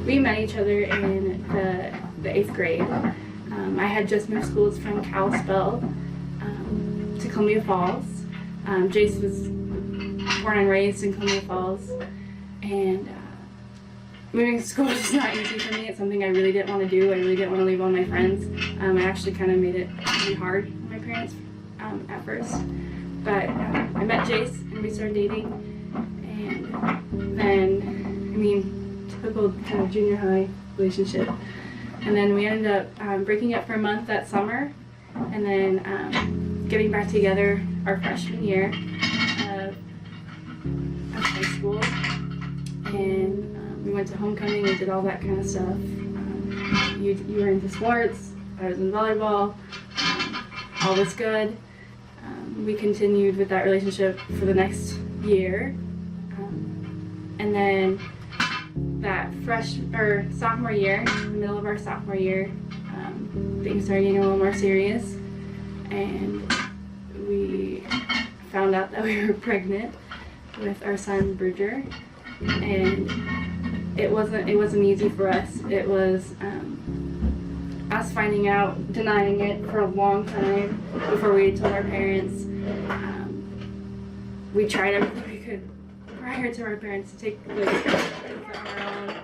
We met each other in the 8th grade. I had just moved schools from Kalispell to Columbia Falls. Jace was born and raised in Columbia Falls, and moving to school was not easy for me. It's something I really didn't want to do. I really didn't want to leave all my friends. I actually kind of made it really hard on my parents at first. But I met Jace and we started dating, and then, typical kind of junior high relationship. And then we ended up breaking up for a month that summer, and then getting back together our freshman year of high school. And we went to homecoming, we did all that kind of stuff. You were into sports, I was in volleyball, all was good. We continued with that relationship for the next year. And then that sophomore year, in the middle of our sophomore year, things started getting a little more serious, and we found out that we were pregnant with our son Bridger, and it wasn't easy for us. It was us finding out, denying it for a long time before we told our parents. We tried everything we could prior to our parents to take the steps on our own,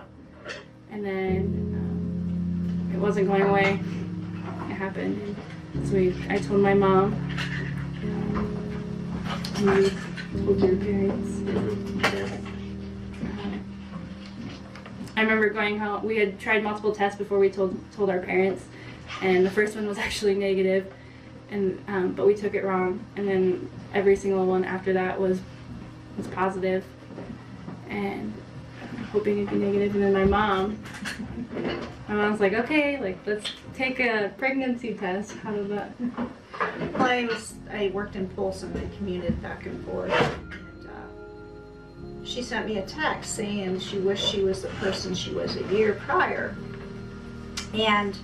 and then it wasn't going away. It happened, so I told my mom, and we told your parents. I remember going home. We had tried multiple tests before we told our parents, and the first one was actually negative, and but we took it wrong. And then every single one after that was positive, and hoping it'd be negative. And then my mom's like, okay, like let's take a pregnancy test. How did that? Well, I worked in Folsom and commuted back and forth. She sent me a text saying she wished she was the person she was a year prior, and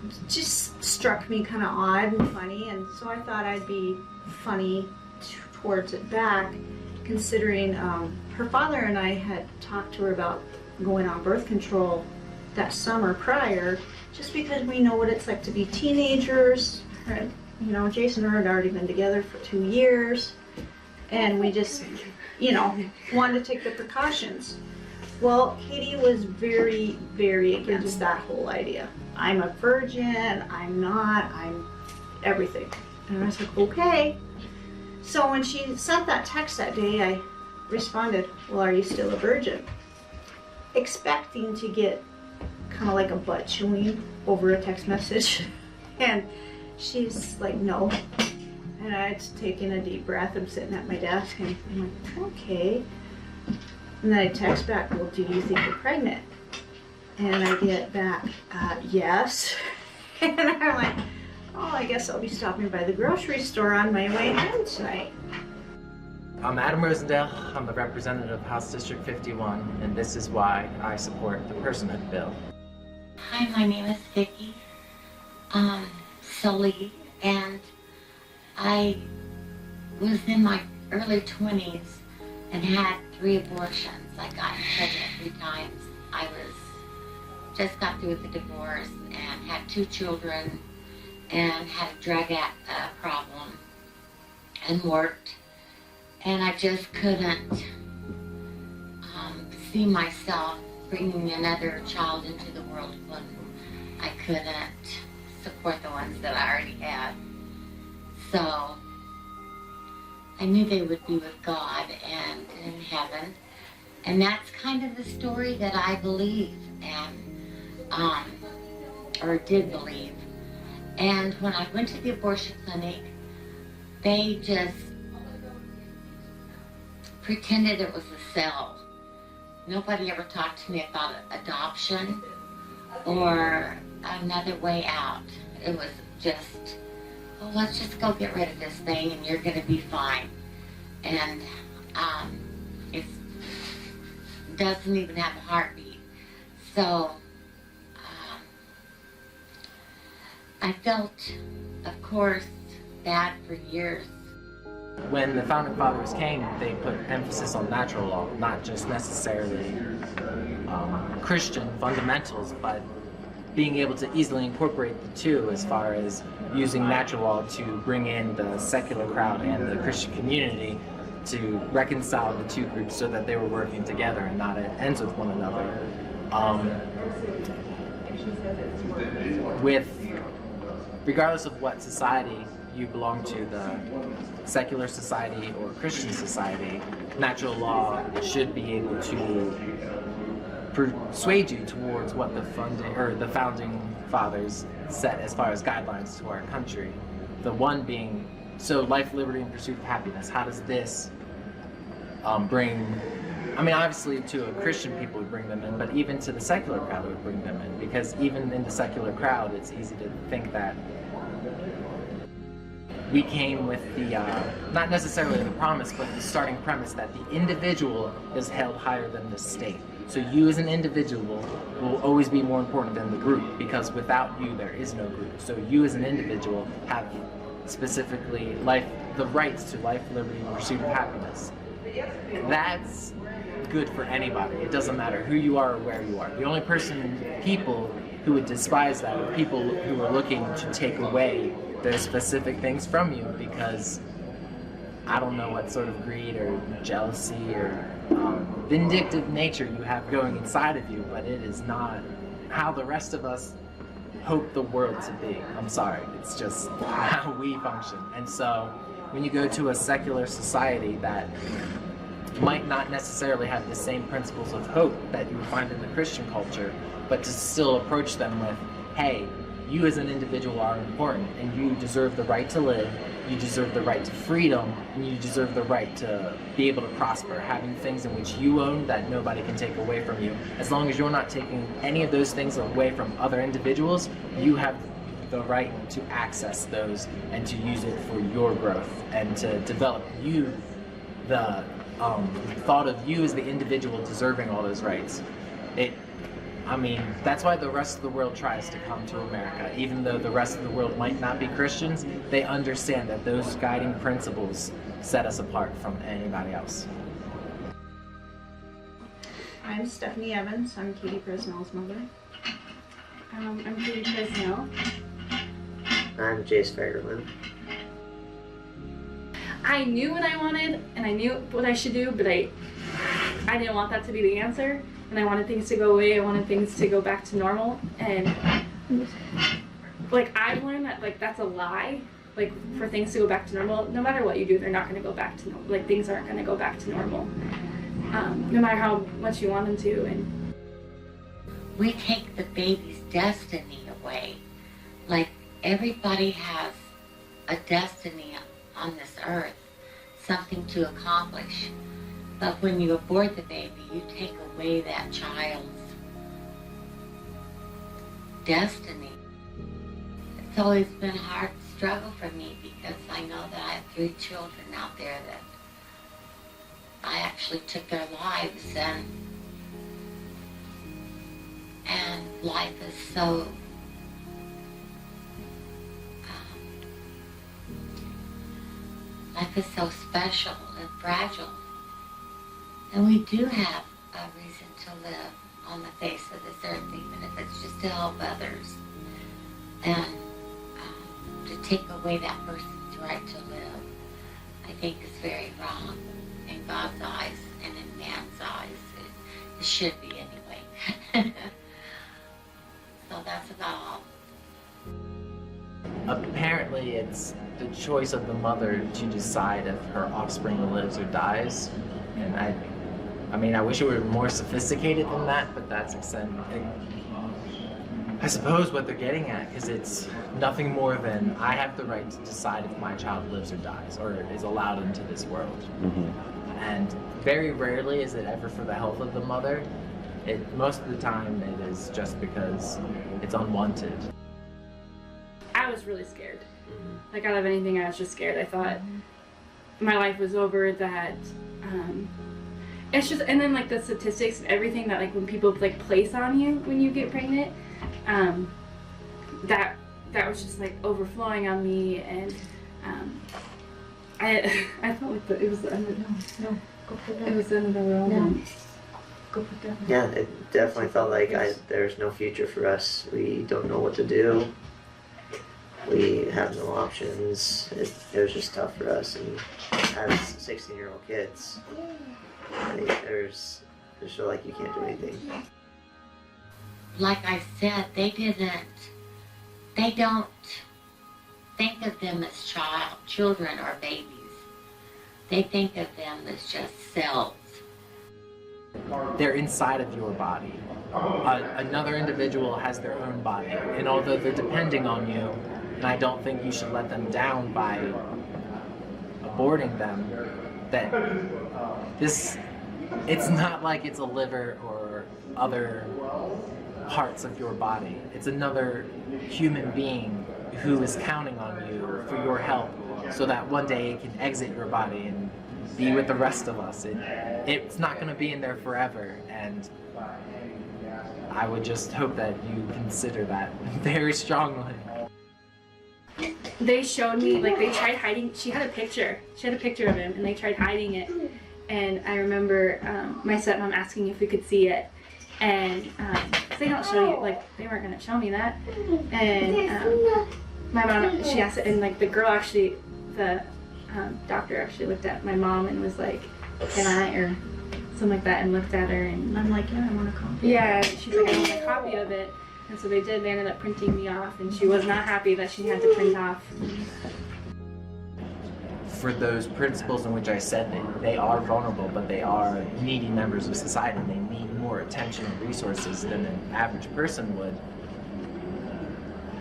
it just struck me kind of odd and funny, and so I thought I'd be funny towards it back, considering her father and I had talked to her about going on birth control that summer prior, just because we know what it's like to be teenagers. Jason and her had already been together for 2 years, and we just wanted to take the precautions. Well, Katie was very, very against that whole idea. I'm a virgin, I'm not, I'm everything. And I was like, okay. So when she sent that text that day, I responded, well, are you still a virgin? Expecting to get kind of like a butt chewing over a text message. And she's like, no. And I had taken a deep breath. I'm sitting at my desk and I'm like, okay. And then I text back, well, do you think you're pregnant? And I get back, yes. And I'm like, oh, I guess I'll be stopping by the grocery store on my way home tonight. I'm Adam Rosendale. I'm the representative of House District 51, and this is why I support the Personhood Bill. Hi, my name is Vicki Sully, and I was in my early 20s and had 3 abortions. I got pregnant 3 times. I just got through with the divorce and had 2 children and had a drug problem and worked. And I just couldn't see myself bringing another child into the world when I couldn't support the ones that I already had. So I knew they would be with God and in heaven. And that's kind of the story that I believe and or did believe. And when I went to the abortion clinic, they just pretended it was a cell. Nobody ever talked to me about adoption or another way out. It was just, well, let's just go get rid of this thing and you're gonna be fine. And it doesn't even have a heartbeat. So I felt, of course, bad for years. when the founding fathers came, they put emphasis on natural law, not just necessarily Christian fundamentals, but being able to easily incorporate the two as far as using natural law to bring in the secular crowd and the Christian community to reconcile the two groups so that they were working together and not at ends with one another. Regardless of what society you belong to, the secular society or Christian society, natural law should be able to persuade you towards what the founding fathers set as far as guidelines to our country. The one being, so life, liberty, and pursuit of happiness. How does this bring, I mean, obviously to a Christian people would bring them in, but even to the secular crowd it would bring them in, because even in the secular crowd it's easy to think that we came with the, not necessarily the promise, but the starting premise that the individual is held higher than the state. So you as an individual will always be more important than the group, because without you there is no group. So you as an individual have specifically the rights to life, liberty, and pursuit of happiness. That's good for anybody. It doesn't matter who you are or where you are. The only people who would despise that are people who are looking to take away those specific things from you because I don't know what sort of greed or jealousy or vindictive nature you have going inside of you, but it is not how the rest of us hope the world to be. I'm sorry, it's just how we function. And so when you go to a secular society that might not necessarily have the same principles of hope that you would find in the Christian culture, but to still approach them with, hey, you as an individual are important and you deserve the right to live, you deserve the right to freedom, and you deserve the right to be able to prosper, having things in which you own that nobody can take away from you. As long as you're not taking any of those things away from other individuals, you have the right to access those and to use it for your growth and to develop you, the thought of you as the individual deserving all those rights. I mean, that's why the rest of the world tries to come to America. Even though the rest of the world might not be Christians, they understand that those guiding principles set us apart from anybody else. I'm Stephanie Evans. I'm Katie Presnell's mother. I'm Katie Presnell. I'm Jace Fagerlin. I knew what I wanted and I knew what I should do, but I didn't want that to be the answer. And I wanted things to go away. I wanted things to go back to normal. And like I've learned that like that's a lie. Like for things to go back to normal, no matter what you do, they're not going to go back to normal. Like things aren't going to go back to normal, no matter how much you want them to. And we take the baby's destiny away. Like everybody has a destiny on this earth, something to accomplish. But when you abort the baby, you take away that child's destiny. It's always been a hard struggle for me because I know that I have 3 children out there that I actually took their lives, and life is so special and fragile. And we do have a reason to live on the face of this earth, even if it's just to help others. And to take away that person's right to live, I think is very wrong in God's eyes and in man's eyes. It should be anyway. So that's about all. Apparently it's the choice of the mother to decide if her offspring lives or dies. And I mean, I wish it were more sophisticated than that, but that's I suppose what they're getting at, because it's nothing more than I have the right to decide if my child lives or dies, or is allowed into this world. Mm-hmm. And very rarely is it ever for the health of the mother. Most of the time it is just because it's unwanted. I was really scared. Like out of anything, I was just scared. I thought my life was over, that it's just, and then like the statistics and everything that like when people like place on you when you get pregnant, that was just like overflowing on me. And I felt like it was the end of No, go put that. it was the end of the world. No. And Go put that. Yeah, it definitely felt like there's no future for us. We don't know what to do. We have no options. It was just tough for us. And as 16-year-old kids, there's feel like you can't do anything. Like I said, they don't think of them as children or babies. They think of them as just cells. They're inside of your body. Another individual has their own body, and although they're depending on you, and I don't think you should let them down by aborting them, that it's not like it's a liver or other parts of your body. It's another human being who is counting on you for your help so that one day it can exit your body and be with the rest of us. It's not going to be in there forever, and I would just hope that you consider that very strongly. they showed me, like, they tried hiding. She had a picture of him, and they tried hiding it. And I remember my stepmom asking if we could see it, and 'cause they don't show you, like, they weren't gonna show me that. And my mom, she asked it, and like the girl actually, the doctor actually looked at my mom and was like, "Can I?" or something like that, and looked at her, and I'm like, yeah, I want a copy. yeah, she's like, "I want a copy of it." And so they did. They ended up printing me off, and she was not happy that she had to print off. For those principles in which I said that they are vulnerable, but they are needy members of society, and they need more attention and resources than an average person would.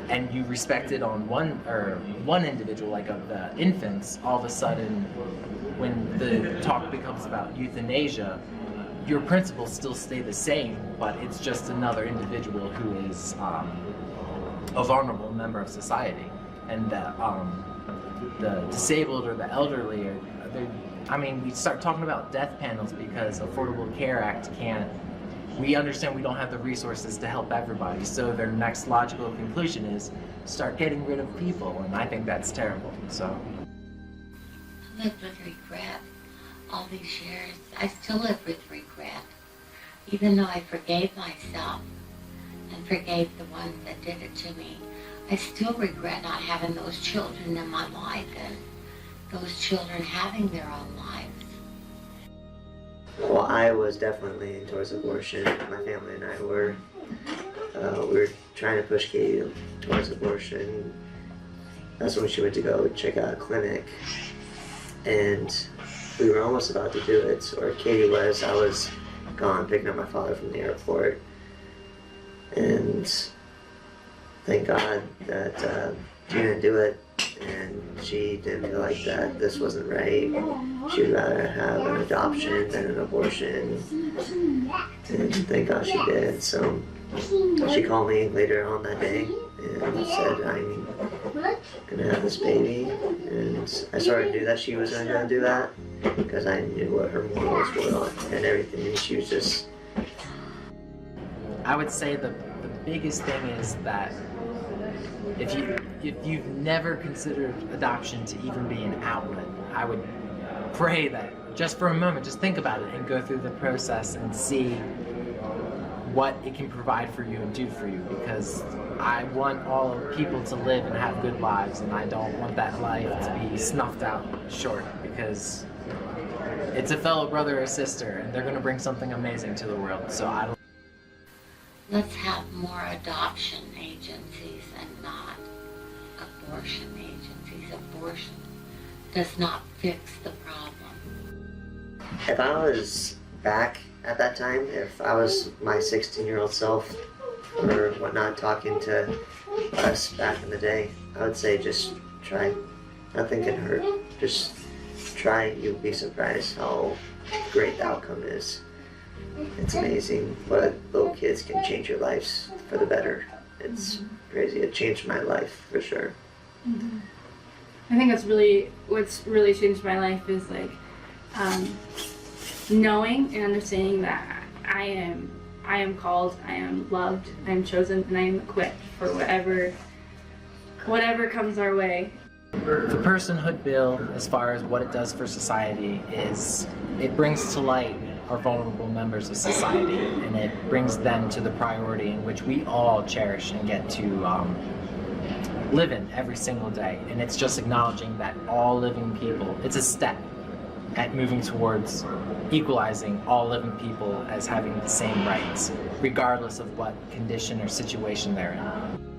And you respect it on one individual, like of the infants, all of a sudden, when the talk becomes about euthanasia, your principles still stay the same, but it's just another individual who is a vulnerable member of society, and the disabled or the elderly, we start talking about death panels because Affordable Care Act can't. We understand we don't have the resources to help everybody, so their next logical conclusion is start getting rid of people, and I think that's terrible. So I lived with regret all these years. I still live with regret. Even though I forgave myself and forgave the ones that did it to me, I still regret not having those children in my life and those children having their own lives. Well, I was definitely leaning towards abortion. My family and I were. We were trying to push Katie towards abortion. That's when she went to go check out a clinic. And we were almost about to do it, or Katie was. I was gone picking up my father from the airport. And thank God that she didn't do it. And she didn't feel like that this wasn't right. She'd rather have an adoption than an abortion. And thank God she did. So she called me later on that day and said, "I'm gonna have this baby." And I sort of knew that she was gonna do that because I knew what her morals were and everything. And she was just. I would say the biggest thing is that if you've never considered adoption to even be an outlet, I would pray that just for a moment, just think about it and go through the process and see what it can provide for you and do for you, because I want all people to live and have good lives, and I don't want that life to be snuffed out short, because it's a fellow brother or sister and they're going to bring something amazing to the world. So I don't. Let's have more adoption agencies and not abortion agencies. Abortion does not fix the problem. If I was back at that time, if I was my 16-year-old self or whatnot talking to us back in the day, I would say just try. Nothing can hurt. Just try. You'll be surprised how great the outcome is. It's amazing what little kids can change your lives for the better. It's crazy. It changed my life for sure. Mm-hmm. I think what's really changed my life is like knowing and understanding that I am called, I am loved, I am chosen, and I am equipped for whatever comes our way. The Personhood Bill, as far as what it does for society, is it brings to light our vulnerable members of society, and it brings them to the priority in which we all cherish and get to live in every single day. And it's just acknowledging that all living people, it's a step at moving towards equalizing all living people as having the same rights, regardless of what condition or situation they're in.